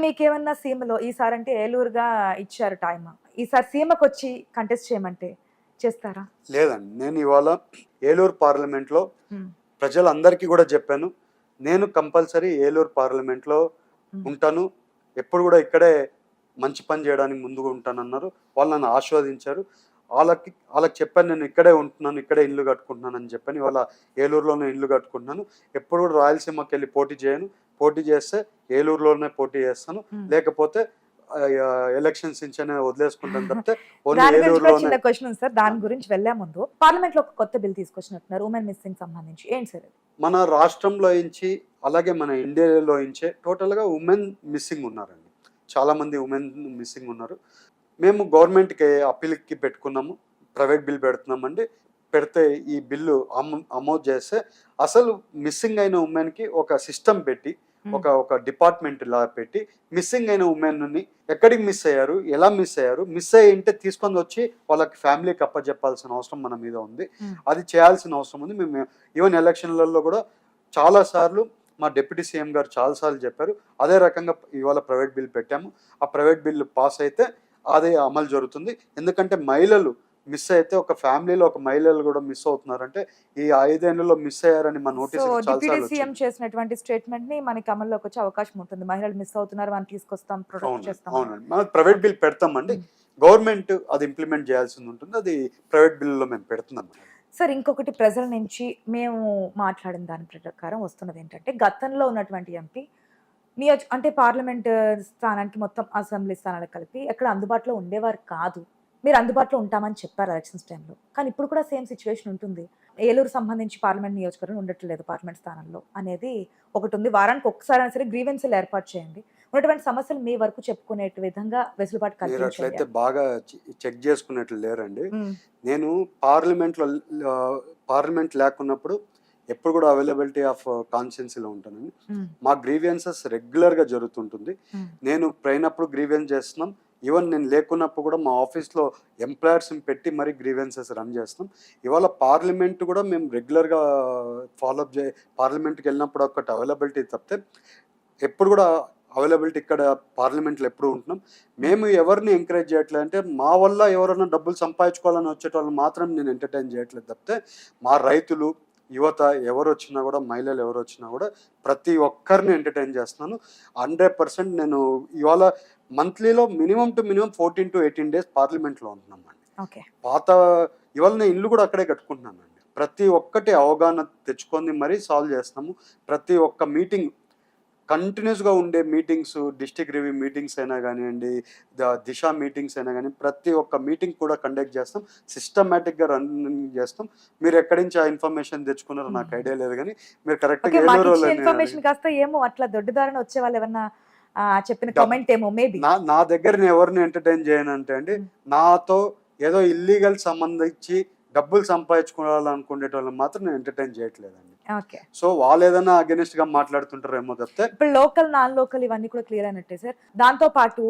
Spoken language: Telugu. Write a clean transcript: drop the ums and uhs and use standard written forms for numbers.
మీకేమన్నా సీమలో ఈసారంటే ఏలూరుగా ఇచ్చారు టైమ్. ఈసారి సీమకొచ్చి కంటెస్ట్ చేయమంటే చేస్తారా? లేదండి. నేను ఇవాళ ఏలూరు పార్లమెంట్‌లో హ్మ్. ప్రజలందరికీ గూడా జెప్పాను. నేను కంపల్సరీ ఏలూరు పార్లమెంట్‌లో హ్మ్. ఉంటాను. ఎప్పుడు గూడా ఇక్కడే మంచి పని జేయడానికి ముందుగా ఉంటానన్నారు. వాళ్ళు నన్ను ఆశీర్వదించారు. ఆళ్ళకి చెప్పాను, నేను ఇక్కడే ఉంటున్నాను, ఇక్కడే ఇల్లు కట్టుకుంటున్నానని చెప్పాను. ఇవాళ ఏలూరులోనే ఇల్లు కట్టుకుంటున్నాను. ఎప్పుడు కూడా రాయలసీమకెళ్ళి పోటీ చేయను. పోటీ చేస్తే ఏలూరులోనే పోటీ చేస్తాను. హ్మ్. లేకపోతే ఎలక్షన్స్ నుంచనే వదిలేసుకుంటాను తప్పితే ఓన్లీ దాని గురించి కూడా ఏలూరులోనే. చిన్న క్వెషన్ ఉంది సార్. ఆ! దాని గురించి వెళ్ళే ముందు పార్లమెంట్‌లో ఒక కొత్త బిల్ తీసుకొచ్చినట్టున్నారు. వుమెన్ మిస్సింగ్ సంబంధించి. ఏంటి సార్ అది? మన రాష్ట్రంలో ఇంచి, అలాగే మన ఇండియాలో ఇంచే టోటల్‌గా వుమెన్ మిస్సింగ్ ఉన్నారండి. చాలామంది వుమెన్ మిస్సింగ్ ఉన్నారు. మేము గవర్నమెంట్‌కి అప్పీల్‌కి పెట్టుకున్నాము. ప్రైవేట్ బిల్ పెడుతున్నామండి. పెడితే ఈ బిల్లు ఆమోద్ చేస్తే అసలు మిస్సింగ్ అయిన వుమెన్‌కి ఒక సిస్టమ్ పెట్టి, హ్మ్. ఒక డిపార్ట్‌మెంట్‌లా పెట్టి మిస్సింగ్ అయిన వుమెన్‌ని ఎక్కడికి మిస్ అయ్యారు? ఎలా మిస్ అయ్యారు? మిస్ అయ్యుంటే తీసుకొనొచ్చి వాళ్ళకి ఫ్యామిలీకి అప్పజెప్పాల్సిన అవసరం మన మీద ఉంది. హ్మ్. అది చేయాల్సిన అవసరం ఉంది. మేము ఈవెన్ ఎలక్షన్‌లలో కూడా చాలా సార్లు మా డిప్యూటీ సీఎం గారు చాలా సార్లు చెప్పారు. అదే రకంగా ఇవాళ ప్రైవేట్ బిల్ పెట్టాము. ఆ ప్రైవేట్ బిల్ పాస్ అయితే అదే అమలు జరుగుతుంది. ఎందుకంటే మహిళలు మిస్ అయితే ఒక ఫ్యామిలీలో ఒక మహిళలు కూడా మిస్ అవుతున్నారంటే ఈ 5 ఏళ్లలో మిస్ అయ్యారని మా సో, నోటీస్‌కి చాలా డిప్యూటీ సార్లు సీఎం వచ్చింది. చేసినటువంటి స్టేట్‌మెంట్‌ని మనకి అమల్లోకొచ్చే అవకాశం ఉంటుంది. మహిళలు మిస్ అవుతున్నారు. వాళ్ళని తీసుకొస్తాం, ప్రొటెక్ట్ అవునండి. చేస్తామని. అవునండి. మనం ప్రైవేట్ ఓకే. బిల్ పెడతామండి. హ్మ్. గవర్నమెంట్ అది ఇంప్లిమెంట్ చేయాల్సింది ఉంటుంది. అది ప్రైవేట్ బిల్‌లో మేము పెడుతున్నాం. సార్ ఇంకొకటి ప్రజల నుంచి మేము మాట్లాడిన దాని ప్రకారం వస్తున్నదేంటంటే, గతంలో ఉన్నటువంటి ఎంపీ అంటే పార్లమెంట్ స్థానానికి మొత్తం అసెంబ్లీ స్థానాలకు కలిపి ఎక్కడ అందుబాటులో ఉండేవారు కాదు. మీరు అందుబాటులో ఉంటామని చెప్పారు ఎలక్షన్స్ టైమ్‌లో. కానీ ఇప్పుడు కూడా సేమ్ సిట్యుయేషన్ ఉంటుంది. ఏలూరు సంబంధించి పార్లమెంట్ నియోజకవర్గం ఉండట్లేదు పార్లమెంట్ స్థానంలో అనేది ఒకటుంది. వారానికి ఒక్కసారైనా సరే గ్రీవెన్స్‌లు ఏర్పాటు చేయండి. ఉన్నటువంటి సమస్యలు మీ వరకు చెప్పుకునే విధంగా వెసులుబాటు కల్పించండి మీరట్లయితే అని. బాగా చెక్ చేసుకున్నట్లు లేరండి. హ్మ్. నేను పార్లమెంట్‌లో పార్లమెంట్ లేకున్నప్పుడు ఎప్పుడు కూడా అవైలబిలిటీ ఆఫ్ కాన్స్టిట్యున్సీలో ఉంటానండి. హ్మ్. మా గ్రీవియన్సెస్ రెగ్యులర్‌గా జరుగుతుంటుంది. హ్మ్. నేను పోయినప్పుడు గ్రీవియన్స్ చేస్తున్నాం. ఈవెన్ నేను లేకున్నప్పుడు కూడా మా ఆఫీస్‌లో ఎంప్లాయర్స్‌ని పెట్టి మరీ గ్రీవియన్సెస్ రన్ చేస్తున్నాం. ఇవాళ పార్లమెంట్ కూడా మేము రెగ్యులర్‌గా ఫాలో అప్ పార్లమెంట్‌కెళ్ళినప్పుడు ఒకటి అవైలబిలిటీ తప్పితే ఎప్పుడు కూడా అవైలబిలిటీ ఇక్కడ పార్లమెంట్‌లో ఎప్పుడు ఉంటున్నాం. హ్మ్. మేము ఎవరిని ఎంకరేజ్ చేయట్లేదు. అంటే మా వల్ల ఎవరైనా డబ్బులు సంపాదించుకోవాలని వచ్చేటోళ్ళని మాత్రం నేను ఎంటర్‌టైన్ చేయట్లేదు తప్పితే, మా రైతులు, యువత ఎవరొచ్చినా కూడా, మహిళలు ఎవరొచ్చినా కూడా ప్రతి ఒక్కరిని ఎంటర్‌టైన్ చేస్తున్నాను. 100% నేను ఇవాళ మంత్లీలో మినిమమ్ టు మినిమమ్ 14-18 డేస్ పార్లమెంట్‌లో ఉంటున్నామండి. ఓకే. పాత ఇవాళ నేను ఇల్లు కూడా అక్కడే కట్టుకుంటున్నానండి. ప్రతి ఒక్కటి అవగాహన తెచ్చుకొని మరీ సాల్వ్ చేస్తున్నాము. ప్రతి ఒక్క మీటింగ్ కంటిన్యూస్‌గా ఉండే మీటింగ్స్, డిస్ట్రిక్ట్ రివ్యూ మీటింగ్స్ అయినా గానియండి, దిశ మీటింగ్స్ అయినా గాని, ప్రతి ఒక్క మీటింగ్ కూడా కండక్ట్ చేస్తాం. సిస్టమాటిక్‌గా రన్నింగ్ చేస్తాం. మీరెక్కడి నుంచి ఆ ఇన్ఫర్మేషన్ తెచ్చుకున్నారో నాకు హ్మ్. ఐడియా లేదు గానీ, మీరు ఓకే. కరెక్ట్‌గా మాకిచ్చిన ఏలూరోళ్ళని ఇన్ఫర్మేషన్ కాస్త ఏమో అట్లా దొడ్డిదారిన వచ్చేవాళ్ళేమన్నా చెప్పిన డబ్ కామెంట్ ఏమో మేబీ. నా దగ్గర నేను ఎవరిని ఎంటర్‌టైన్ చేయనంటే అండి, హ్మ్. నాతో ఏదో ఇల్లీగల్ సంబంధించి డబ్బులు సంపాదించుకోవాలనుకునేటోళ్ళని మాత్రం నేను ఎంటర్‌టైన్ చేయట్లేదండి. ఓకే. సో, వాళ్ళేదైనా అగెయిన్స్ట్‌గా మాట్లాడుతుంటారేమో తప్పితే ఇప్పుడు లోకల్, నాన్ లోకల్ ఇవన్నీ కూడా క్లియర్ అయినట్టే సార్. దాంతో పాటు